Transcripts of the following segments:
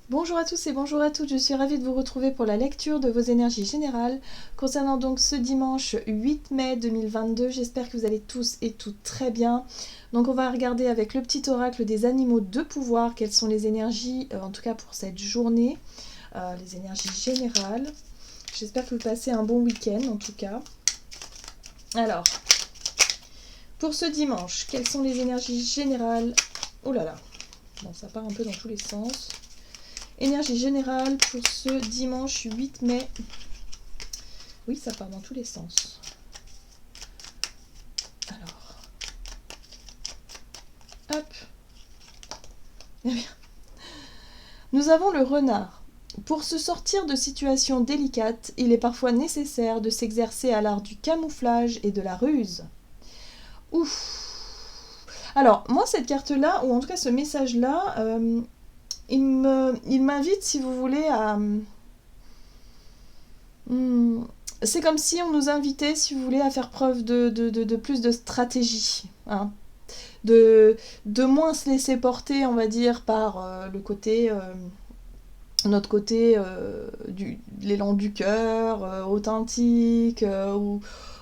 Bonjour à tous et bonjour à toutes, je suis ravie de vous retrouver pour la lecture de vos énergies générales concernant donc ce dimanche 8 mai 2022. J'espère que vous allez tous et toutes très bien. Donc on va regarder avec le petit oracle des animaux de pouvoir quelles sont les énergies, en tout cas pour cette journée, les énergies générales. J'espère que vous passez un bon week-end en tout cas. Alors, pour ce dimanche, quelles sont les énergies générales? Oh là là, bon ça part un peu dans tous les sens. Énergie générale pour ce dimanche 8 mai. Oui, ça part dans tous les sens. Alors. Hop. Eh bien. Nous avons le renard. Pour se sortir de situations délicates, il est parfois nécessaire de s'exercer à l'art du camouflage et de la ruse. Ouf. Alors, moi, cette carte-là, ou en tout cas ce message-là, il m'invite, si vous voulez, à... c'est comme si on nous invitait, si vous voulez, à faire preuve de plus de stratégie. Hein. De moins se laisser porter, on va dire, par le côté... notre côté l'élan du cœur, authentique,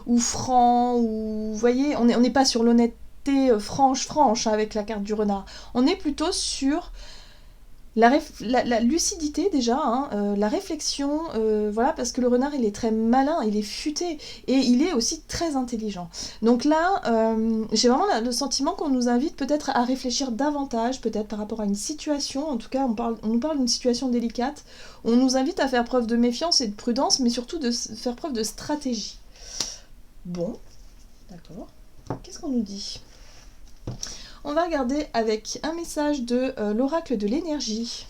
ou franc, ou... Vous voyez, on n'est pas sur l'honnêteté franche, hein, avec la carte du renard. On est plutôt sur... La lucidité déjà, hein, la réflexion, voilà, parce que le renard il est très malin, il est futé et il est aussi très intelligent. Donc là, j'ai vraiment le sentiment qu'on nous invite peut-être à réfléchir davantage, peut-être par rapport à une situation, en tout cas on nous parle d'une situation délicate, on nous invite à faire preuve de méfiance et de prudence, mais surtout de faire preuve de stratégie. Bon, d'accord, qu'est-ce qu'on nous dit ? On va regarder avec un message de l'oracle de l'énergie.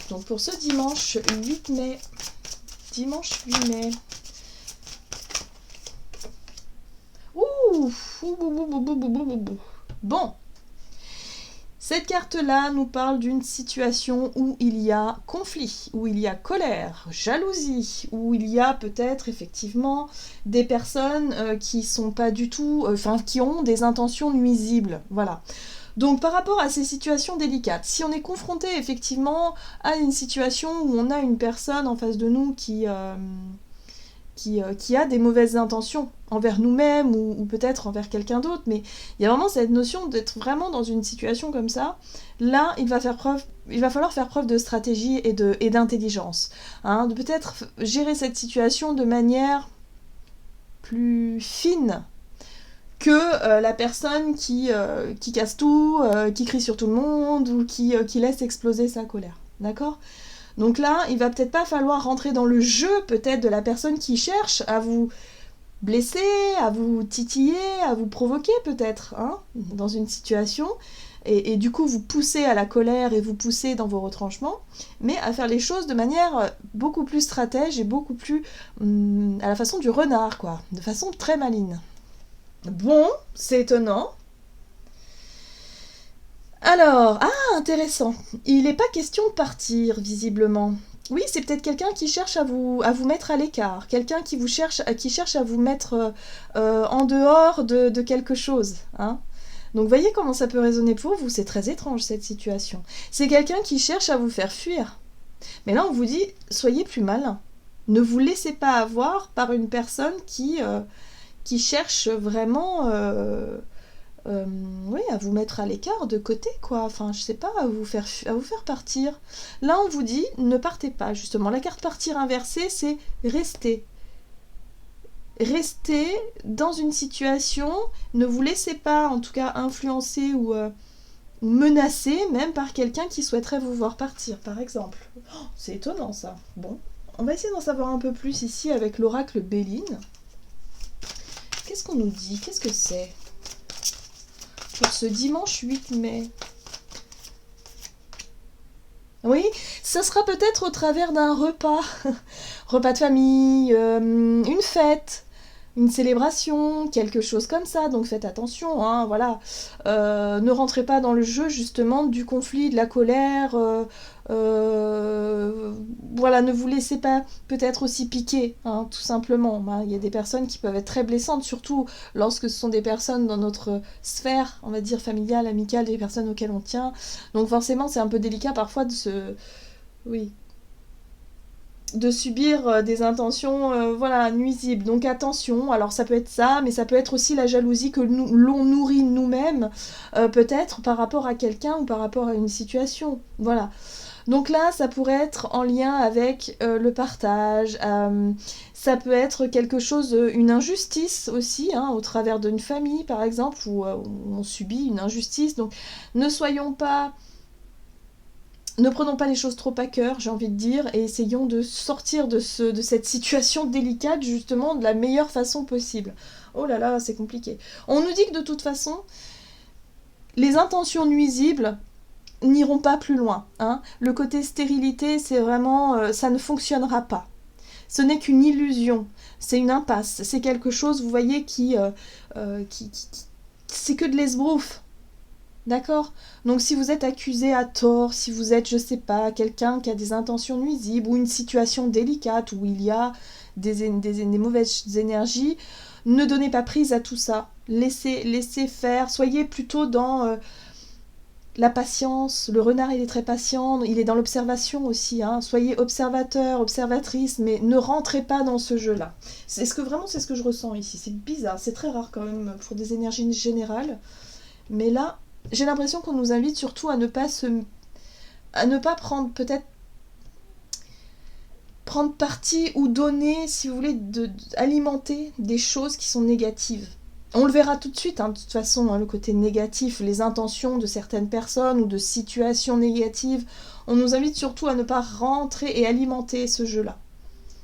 Donc pour ce dimanche 8 mai. Dimanche 8 mai. Ouh. Bon. Cette carte-là nous parle d'une situation où il y a conflit, où il y a colère, jalousie, où il y a peut-être effectivement des personnes qui sont pas du tout, qui ont des intentions nuisibles, voilà. Donc par rapport à ces situations délicates, si on est confronté effectivement à une situation où on a une personne en face de nous qui a des mauvaises intentions envers nous-mêmes ou peut-être envers quelqu'un d'autre, mais il y a vraiment cette notion d'être vraiment dans une situation comme ça. Là, il va falloir faire preuve de stratégie et d'intelligence, hein, de peut-être gérer cette situation de manière plus fine que la personne qui casse tout, qui crie sur tout le monde ou qui laisse exploser sa colère. D'accord ? Donc là, il va peut-être pas falloir rentrer dans le jeu peut-être de la personne qui cherche à vous blesser, à vous titiller, à vous provoquer peut-être, hein, dans une situation, et du coup vous poussez à la colère et vous poussez dans vos retranchements, mais à faire les choses de manière beaucoup plus stratège et beaucoup plus à la façon du renard, quoi, de façon très maligne. Bon, c'est étonnant. Alors, intéressant. Il n'est pas question de partir, visiblement. Oui, c'est peut-être quelqu'un qui cherche à vous mettre à l'écart, quelqu'un qui cherche à vous mettre en dehors de quelque chose. Hein. Donc, voyez comment ça peut résonner pour vous, c'est très étrange cette situation. C'est quelqu'un qui cherche à vous faire fuir. Mais là, on vous dit, soyez plus malin. Ne vous laissez pas avoir par une personne qui cherche vraiment... oui, à vous mettre à l'écart, de côté, quoi. Enfin, je sais pas, à vous faire partir. Là, on vous dit, ne partez pas, justement. La carte partir inversée, c'est rester. Restez dans une situation, ne vous laissez pas, en tout cas, influencer ou menacer, même par quelqu'un qui souhaiterait vous voir partir, par exemple. Oh, c'est étonnant, ça. Bon, on va essayer d'en savoir un peu plus ici avec l'oracle Béline. Qu'est-ce qu'on nous dit ? Qu'est-ce que c'est ? Pour ce dimanche 8 mai. Oui, ça sera peut-être au travers d'un repas. Repas de famille, une fête. une célébration, quelque chose comme ça, donc faites attention, hein, voilà. Ne rentrez pas dans le jeu justement du conflit, de la colère, voilà, ne vous laissez pas peut-être aussi piquer, hein, tout simplement. Hein. Il y a des personnes qui peuvent être très blessantes, surtout lorsque ce sont des personnes dans notre sphère, on va dire familiale, amicale, des personnes auxquelles on tient. Donc forcément, c'est un peu délicat parfois de se... Oui, de subir des intentions voilà, nuisibles. Donc attention, alors ça peut être ça, mais ça peut être aussi la jalousie que l'on nourrit nous-mêmes, peut-être par rapport à quelqu'un ou par rapport à une situation. Voilà. Donc là, ça pourrait être en lien avec le partage, ça peut être quelque chose, une injustice aussi, hein, au travers d'une famille par exemple, où on subit une injustice. Donc ne soyons pas... Ne prenons pas les choses trop à cœur, j'ai envie de dire, et essayons de sortir de cette situation délicate, justement, de la meilleure façon possible. Oh là là, c'est compliqué. On nous dit que de toute façon, les intentions nuisibles n'iront pas plus loin. Hein. Le côté stérilité, c'est vraiment... ça ne fonctionnera pas. Ce n'est qu'une illusion, c'est une impasse, c'est quelque chose, vous voyez, qui c'est que de l'esbrouf. D'accord? Donc si vous êtes accusé à tort, si vous êtes, je sais pas, quelqu'un qui a des intentions nuisibles ou une situation délicate où il y a des mauvaises énergies, ne donnez pas prise à tout ça. Laissez faire, soyez plutôt dans la patience. Le renard, il est très patient, il est dans l'observation aussi. Hein. Soyez observateur, observatrice, mais ne rentrez pas dans ce jeu-là. C'est ce que je ressens ici. C'est bizarre, c'est très rare quand même pour des énergies générales. Mais là, j'ai l'impression qu'on nous invite surtout à ne pas prendre peut-être prendre parti ou donner, si vous voulez, alimenter des choses qui sont négatives. On le verra tout de suite, hein, de toute façon, hein, le côté négatif, les intentions de certaines personnes ou de situations négatives. On nous invite surtout à ne pas rentrer et alimenter ce jeu-là.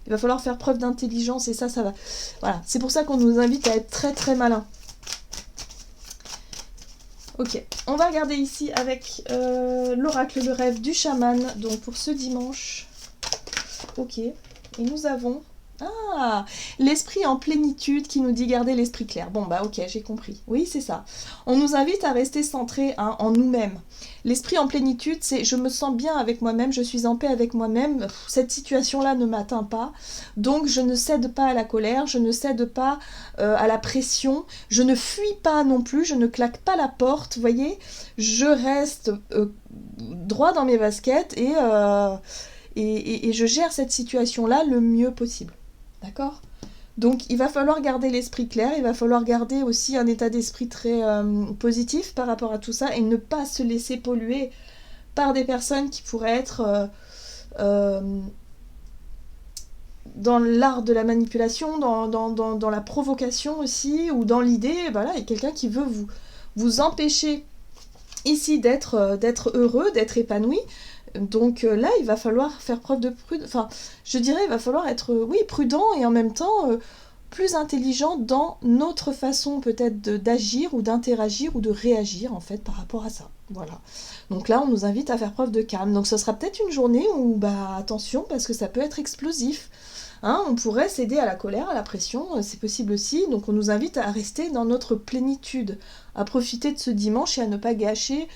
Il va falloir faire preuve d'intelligence et ça va. Voilà, c'est pour ça qu'on nous invite à être très très malin. Ok, on va regarder ici avec l'oracle, le rêve du chaman, donc pour ce dimanche. Ok, et nous avons... Ah, l'esprit en plénitude qui nous dit garder l'esprit clair. Bon bah ok, j'ai compris. Oui, c'est ça. On nous invite à rester centrés en nous-mêmes. L'esprit en plénitude, c'est je me sens bien avec moi-même, je suis en paix avec moi-même, cette situation-là ne m'atteint pas, donc je ne cède pas à la colère, je ne cède pas à la pression, je ne fuis pas non plus, je ne claque pas la porte, vous voyez, je reste droit dans mes baskets et je gère cette situation-là le mieux possible. D'accord ? Donc il va falloir garder l'esprit clair, il va falloir garder aussi un état d'esprit très positif par rapport à tout ça et ne pas se laisser polluer par des personnes qui pourraient être dans l'art de la manipulation, dans la provocation aussi, ou dans l'idée, voilà, il y a quelqu'un qui veut vous empêcher ici d'être heureux, d'être épanoui. Donc là, il va falloir faire preuve de prudence. Enfin, je dirais, il va falloir être, prudent et en même temps plus intelligent dans notre façon peut-être d'agir ou d'interagir ou de réagir en fait par rapport à ça. Voilà. Donc là, on nous invite à faire preuve de calme. Donc ce sera peut-être une journée où, attention, parce que ça peut être explosif. Hein, on pourrait céder à la colère, à la pression, c'est possible aussi. Donc on nous invite à rester dans notre plénitude, à profiter de ce dimanche et à ne pas gâcher.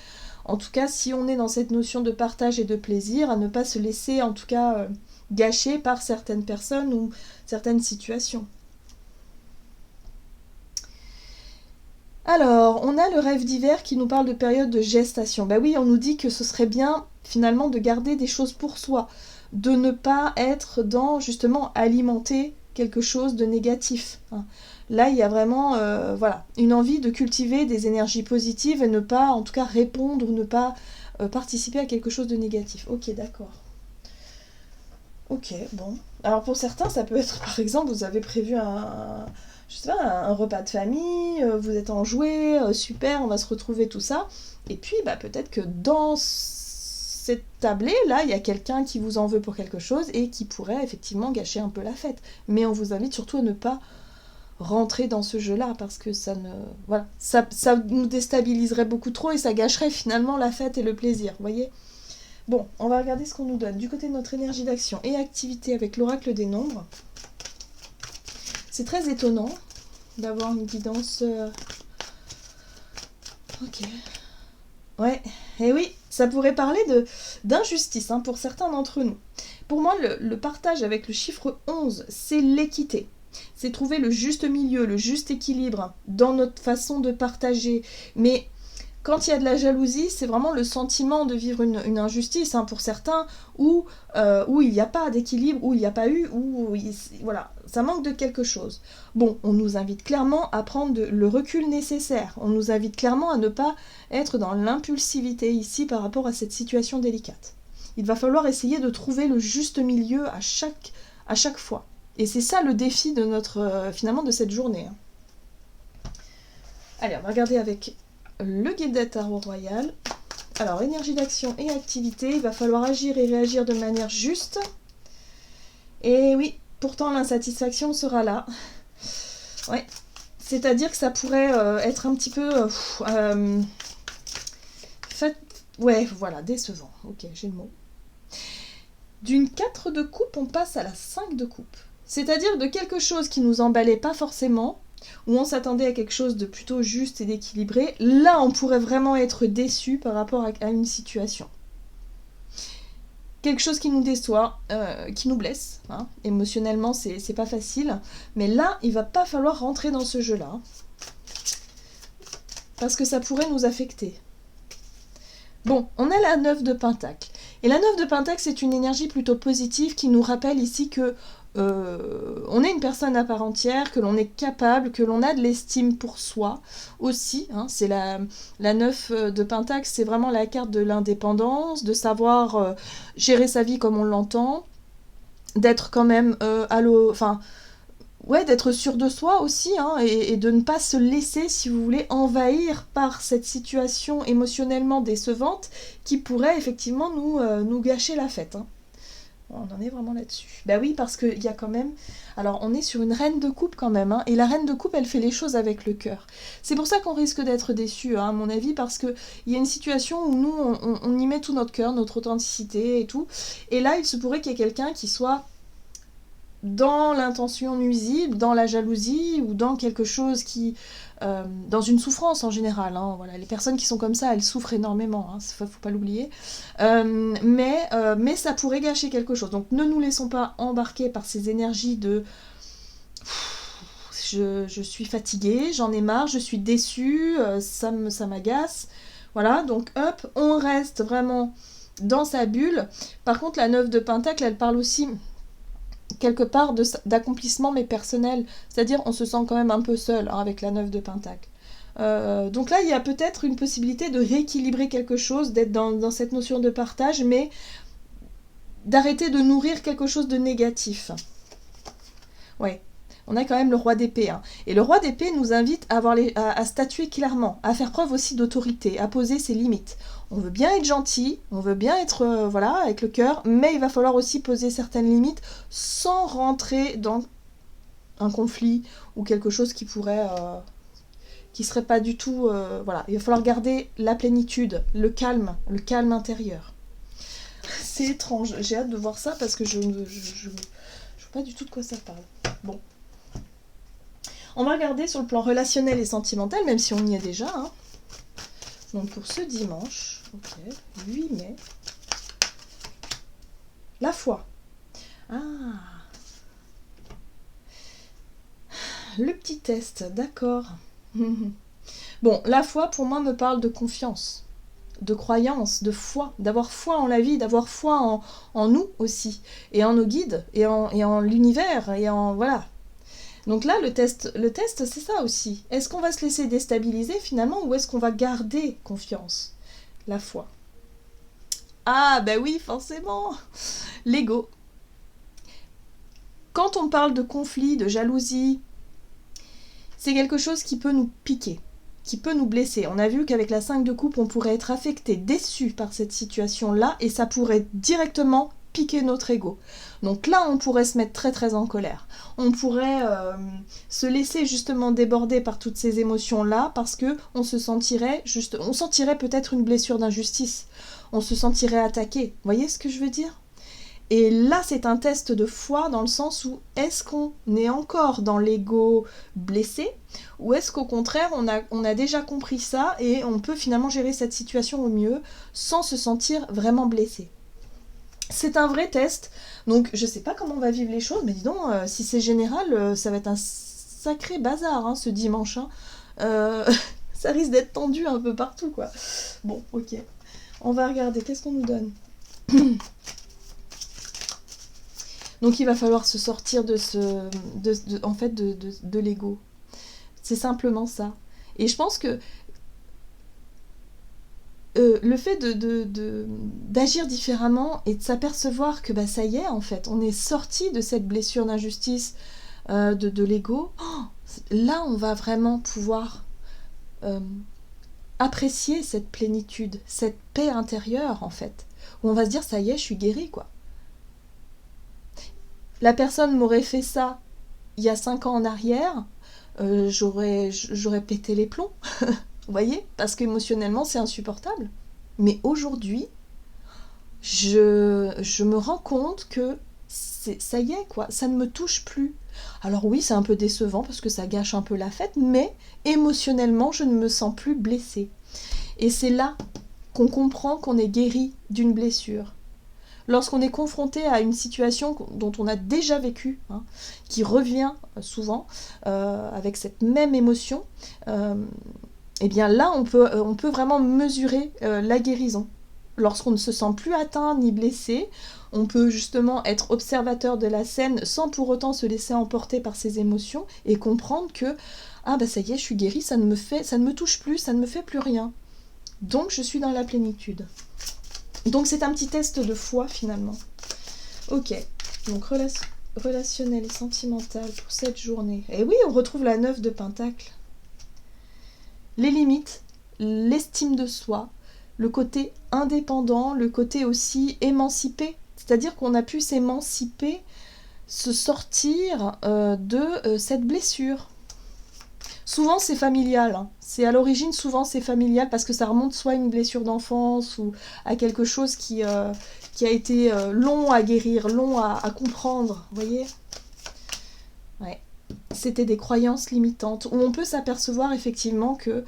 En tout cas, si on est dans cette notion de partage et de plaisir, à ne pas se laisser, en tout cas, gâcher par certaines personnes ou certaines situations. Alors, on a le rêve d'hiver qui nous parle de période de gestation. Ben oui, on nous dit que ce serait bien, finalement, de garder des choses pour soi, de ne pas être dans, justement, alimenter quelque chose de négatif. Hein. Là, il y a vraiment une envie de cultiver des énergies positives et ne pas, en tout cas, répondre ou ne pas participer à quelque chose de négatif. Ok, d'accord. Ok, bon. Alors pour certains, ça peut être, par exemple, vous avez prévu un repas de famille, vous êtes enjoué, super, on va se retrouver, tout ça. Et puis, peut-être que dans cette tablée, là, il y a quelqu'un qui vous en veut pour quelque chose et qui pourrait effectivement gâcher un peu la fête. Mais on vous invite surtout à ne pas rentrer dans ce jeu-là parce que ça nous déstabiliserait beaucoup trop et ça gâcherait finalement la fête et le plaisir, vous voyez. Bon, on va regarder ce qu'on nous donne du côté de notre énergie d'action et activité avec l'oracle des nombres. C'est très étonnant d'avoir une guidance. Ok. Ouais, et oui, ça pourrait parler d'injustice pour certains d'entre nous. Pour moi, le partage avec le chiffre 11, c'est l'équité. C'est trouver le juste milieu, le juste équilibre dans notre façon de partager. Mais quand il y a de la jalousie, c'est vraiment le sentiment de vivre une injustice pour certains, où il n'y a pas d'équilibre, où il n'y a pas eu, voilà, ça manque de quelque chose. Bon, on nous invite clairement à prendre le recul nécessaire. On nous invite clairement à ne pas être dans l'impulsivité ici par rapport à cette situation délicate. Il va falloir essayer de trouver le juste milieu à chaque fois. Et c'est ça le défi de finalement de cette journée. Allez, on va regarder avec le guide des tarots royal. Alors, énergie d'action et activité, il va falloir agir et réagir de manière juste. Et oui, pourtant l'insatisfaction sera là. Ouais, c'est-à-dire que ça pourrait être un petit peu... ouais, voilà, décevant. Ok, j'ai le mot. D'une 4 de coupe, on passe à la 5 de coupe. C'est-à-dire de quelque chose qui nous emballait pas forcément, où on s'attendait à quelque chose de plutôt juste et d'équilibré, là on pourrait vraiment être déçu par rapport à une situation. Quelque chose qui nous déçoit, qui nous blesse, émotionnellement c'est pas facile, mais là il va pas falloir rentrer dans ce jeu-là, parce que ça pourrait nous affecter. Bon, on a la 9 de Pentacle. Et la 9 de Pentacle, c'est une énergie plutôt positive qui nous rappelle ici que on est une personne à part entière, que l'on est capable, que l'on a de l'estime pour soi aussi. C'est la 9 de Pentacle, c'est vraiment la carte de l'indépendance, de savoir gérer sa vie comme on l'entend, d'être quand même d'être sûr de soi aussi, et de ne pas se laisser, si vous voulez, envahir par cette situation émotionnellement décevante qui pourrait effectivement nous gâcher la fête. On en est vraiment là-dessus. Bah oui, parce qu'il y a quand même... Alors, on est sur une reine de coupe quand même, et la reine de coupe, elle fait les choses avec le cœur. C'est pour ça qu'on risque d'être déçus, à mon avis, parce qu'il y a une situation où nous, on y met tout notre cœur, notre authenticité et tout, et là, il se pourrait qu'il y ait quelqu'un qui soit dans l'intention nuisible, dans la jalousie, ou dans quelque chose qui... dans une souffrance en général, voilà. Les personnes qui sont comme ça, elles souffrent énormément, faut pas l'oublier, mais ça pourrait gâcher quelque chose. Donc ne nous laissons pas embarquer par ces énergies de je suis fatiguée, j'en ai marre, je suis déçue, ça m'agace, voilà. Donc hop, on reste vraiment dans sa bulle. Par contre, la 9 de Pentacle, elle parle aussi quelque part d'accomplissement mais personnel, c'est-à-dire on se sent quand même un peu seul avec la 9 de Pentacle. Donc là il y a peut-être une possibilité de rééquilibrer quelque chose, d'être dans cette notion de partage, mais d'arrêter de nourrir quelque chose de négatif. Ouais, on a quand même le roi d'épée, et le roi d'épée nous invite à statuer clairement, à faire preuve aussi d'autorité, à poser ses limites. On veut bien être gentil, on veut bien être avec le cœur, mais il va falloir aussi poser certaines limites sans rentrer dans un conflit ou quelque chose qui pourrait qui serait pas du tout voilà. Il va falloir garder la plénitude, le calme intérieur. C'est étrange, j'ai hâte de voir ça parce que je vois pas du tout de quoi ça parle. Bon. On va regarder sur le plan relationnel et sentimental, même si on y est déjà. Donc pour ce dimanche, ok, 8 mai, la foi. Le petit test, d'accord. Bon, la foi pour moi me parle de confiance, de croyance, de foi, d'avoir foi en la vie, d'avoir foi en nous aussi, et en nos guides, et en l'univers, et en... voilà. Donc là, le test c'est ça aussi. Est-ce qu'on va se laisser déstabiliser finalement, ou est-ce qu'on va garder confiance, la foi? Ah, bah oui, forcément. L'ego. Quand on parle de conflit, de jalousie, c'est quelque chose qui peut nous piquer, qui peut nous blesser. On a vu qu'avec la 5 de coupe, on pourrait être affecté, déçu par cette situation-là, et ça pourrait directement piquer notre ego. Donc là, on pourrait se mettre très très en colère. On pourrait se laisser justement déborder par toutes ces émotions-là, parce que on sentirait peut-être une blessure d'injustice. On se sentirait attaqué. Vous voyez ce que je veux dire? Et là, c'est un test de foi dans le sens où est-ce qu'on est encore dans l'ego blessé ou est-ce qu'au contraire, on a déjà compris ça et on peut finalement gérer cette situation au mieux sans se sentir vraiment blessé. C'est un vrai test, donc je sais pas comment on va vivre les choses, mais dis donc, si c'est général, ça va être un sacré bazar hein, ce dimanche. Hein. Ça risque d'être tendu un peu partout, quoi. Bon, ok. On va regarder, qu'est-ce qu'on nous donne. Donc il va falloir se sortir de l'ego. C'est simplement ça. Et je pense que le fait d'agir différemment et de s'apercevoir que bah, ça y est, en fait, on est sorti de cette blessure d'injustice de l'ego, là, on va vraiment pouvoir apprécier cette plénitude, cette paix intérieure, en fait, où on va se dire, ça y est, je suis guérie, quoi. La personne m'aurait fait ça il y a 5 ans en arrière, j'aurais pété les plombs, vous voyez, parce qu'émotionnellement, c'est insupportable. Mais aujourd'hui, je me rends compte que ça y est, quoi, ça ne me touche plus. Alors oui, c'est un peu décevant parce que ça gâche un peu la fête, mais émotionnellement, je ne me sens plus blessée. Et c'est là qu'on comprend qu'on est guéri d'une blessure. Lorsqu'on est confronté à une situation dont on a déjà vécu, hein, qui revient souvent avec cette même émotion, et bien là, on peut vraiment mesurer la guérison. Lorsqu'on ne se sent plus atteint ni blessé, on peut justement être observateur de la scène sans pour autant se laisser emporter par ses émotions et comprendre que ah bah ça y est, je suis guérie, ça ne me touche plus, ça ne me fait plus rien. Donc je suis dans la plénitude. Donc c'est un petit test de foi finalement. Ok, donc relationnel et sentimental pour cette journée. Et oui, on retrouve la 9 de Pentacle. Les limites, l'estime de soi, le côté indépendant, le côté aussi émancipé. C'est-à-dire qu'on a pu s'émanciper, se sortir de cette blessure. Souvent c'est familial, hein. C'est à l'origine, souvent c'est familial parce que ça remonte soit à une blessure d'enfance ou à quelque chose qui a été long à guérir, long à comprendre, vous voyez. Ouais. C'était des croyances limitantes où on peut s'apercevoir effectivement que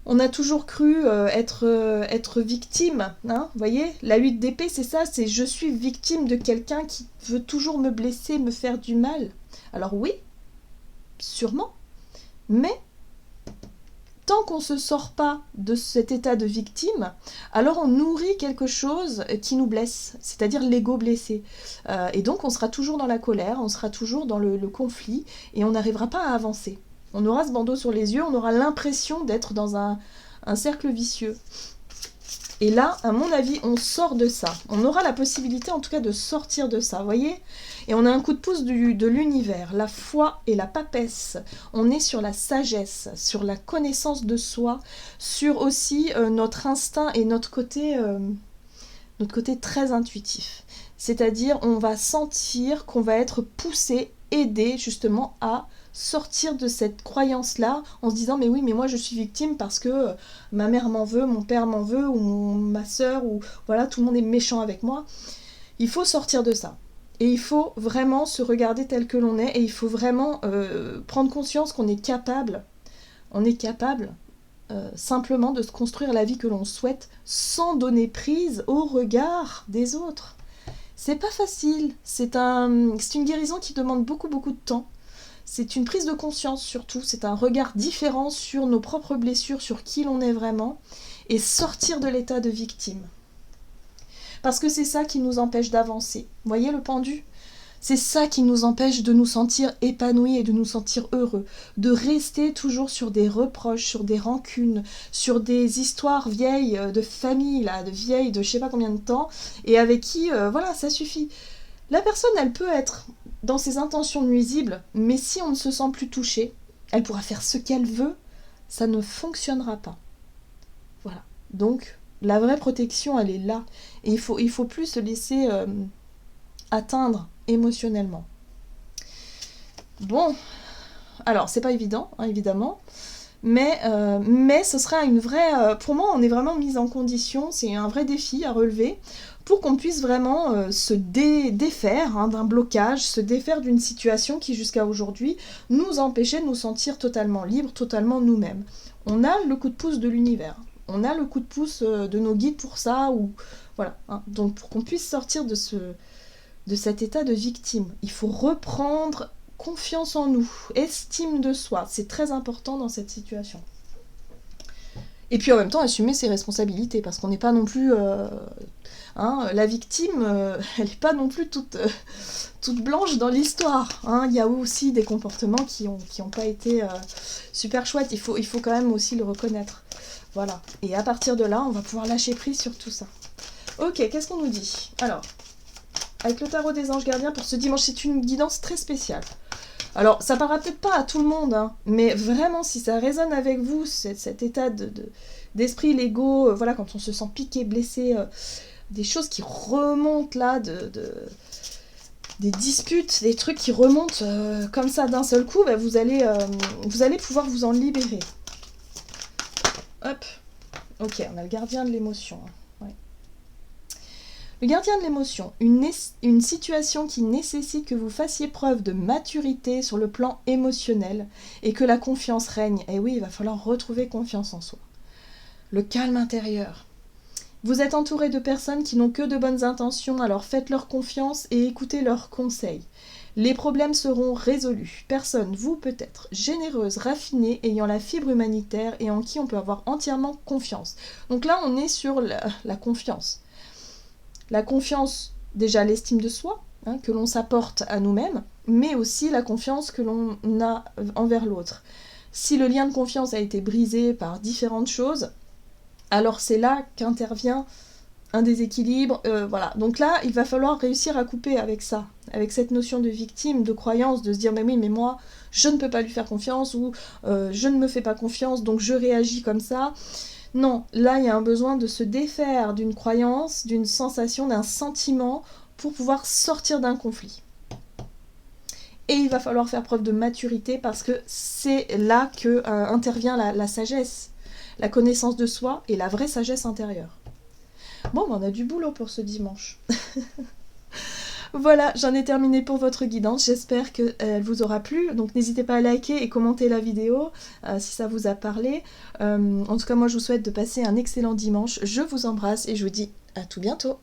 on a toujours cru être victime, hein, vous voyez. La 8 d'épée, c'est ça, c'est je suis victime de quelqu'un qui veut toujours me blesser, me faire du mal. Alors oui, sûrement. Mais tant qu'on ne se sort pas de cet état de victime, alors on nourrit quelque chose qui nous blesse, c'est-à-dire l'ego blessé. Et donc on sera toujours dans la colère, on sera toujours dans le conflit, et on n'arrivera pas à avancer. On aura ce bandeau sur les yeux, on aura l'impression d'être dans un cercle vicieux. Et là, à mon avis, on sort de ça. On aura la possibilité en tout cas de sortir de ça, vous voyez ? Et on a un coup de pouce de l'univers, la foi et la papesse. On est sur la sagesse, sur la connaissance de soi, sur aussi notre instinct et notre côté très intuitif. C'est-à-dire, on va sentir qu'on va être poussé, aidé justement à sortir de cette croyance-là en se disant mais oui, mais moi je suis victime parce que ma mère m'en veut, mon père m'en veut, ou ma soeur, ou voilà, tout le monde est méchant avec moi. Il faut sortir de ça. Et il faut vraiment se regarder tel que l'on est, et il faut vraiment prendre conscience qu'on est capable, simplement de se construire la vie que l'on souhaite sans donner prise au regard des autres. C'est pas facile, c'est une guérison qui demande beaucoup de temps. C'est une prise de conscience surtout, c'est un regard différent sur nos propres blessures, sur qui l'on est vraiment, et sortir de l'état de victime. Parce que c'est ça qui nous empêche d'avancer. Vous voyez le pendu ? C'est ça qui nous empêche de nous sentir épanouis et de nous sentir heureux. De rester toujours sur des reproches, sur des rancunes, sur des histoires vieilles de famille, là, de vieilles de je sais pas combien de temps, et avec qui, voilà, ça suffit. La personne, elle peut être dans ses intentions nuisibles, mais si on ne se sent plus touché, elle pourra faire ce qu'elle veut, ça ne fonctionnera pas. Voilà. Donc, la vraie protection, elle est là. Et il faut plus se laisser atteindre émotionnellement. Bon, alors c'est pas évident, hein, évidemment, Mais ce sera une vraie... pour moi, on est vraiment mis en condition, c'est un vrai défi à relever, pour qu'on puisse vraiment se défaire hein, d'un blocage, se défaire d'une situation qui, jusqu'à aujourd'hui, nous empêchait de nous sentir totalement libres, totalement nous-mêmes. On a le coup de pouce de l'univers, on a le coup de pouce de nos guides pour ça, ou voilà. Hein. Donc pour qu'on puisse sortir de cet état de victime, il faut reprendre confiance en nous, estime de soi, c'est très important dans cette situation. Et puis en même temps assumer ses responsabilités, parce qu'on n'est pas non plus... la victime, elle n'est pas non plus toute blanche dans l'histoire. Hein. Il y a aussi des comportements qui ont pas été super chouettes, il faut quand même aussi le reconnaître. Voilà. Et à partir de là, on va pouvoir lâcher prise sur tout ça. Ok, qu'est-ce qu'on nous dit ? Alors, avec le tarot des anges gardiens pour ce dimanche, c'est une guidance très spéciale. Alors, ça parlera peut-être pas à tout le monde, hein, mais vraiment, si ça résonne avec vous, cet état d'esprit, l'ego, voilà, quand on se sent piqué, blessé, des choses qui remontent là, des disputes, des trucs qui remontent comme ça d'un seul coup, bah, vous allez pouvoir vous en libérer. Hop, ok, on a le gardien de l'émotion. Hein. Le gardien de l'émotion, une situation qui nécessite que vous fassiez preuve de maturité sur le plan émotionnel et que la confiance règne. Et oui, il va falloir retrouver confiance en soi. Le calme intérieur. Vous êtes entouré de personnes qui n'ont que de bonnes intentions, alors faites-leur confiance et écoutez leurs conseils. Les problèmes seront résolus. Personne, vous peut-être, généreuse, raffinée, ayant la fibre humanitaire et en qui on peut avoir entièrement confiance. Donc là, on est sur la confiance. La confiance, déjà l'estime de soi, hein, que l'on s'apporte à nous-mêmes, mais aussi la confiance que l'on a envers l'autre. Si le lien de confiance a été brisé par différentes choses, alors c'est là qu'intervient un déséquilibre. Voilà. Donc là, il va falloir réussir à couper avec ça, avec cette notion de victime, de croyance, de se dire mais oui, mais moi, je ne peux pas lui faire confiance, ou je ne me fais pas confiance, donc je réagis comme ça. Non, là, il y a un besoin de se défaire d'une croyance, d'une sensation, d'un sentiment pour pouvoir sortir d'un conflit. Et il va falloir faire preuve de maturité parce que c'est là que intervient la sagesse, la connaissance de soi et la vraie sagesse intérieure. Bon, on a du boulot pour ce dimanche. Voilà, j'en ai terminé pour votre guidance, j'espère qu'elle vous aura plu, donc n'hésitez pas à liker et commenter la vidéo si ça vous a parlé. En tout cas, moi je vous souhaite de passer un excellent dimanche, je vous embrasse et je vous dis à tout bientôt.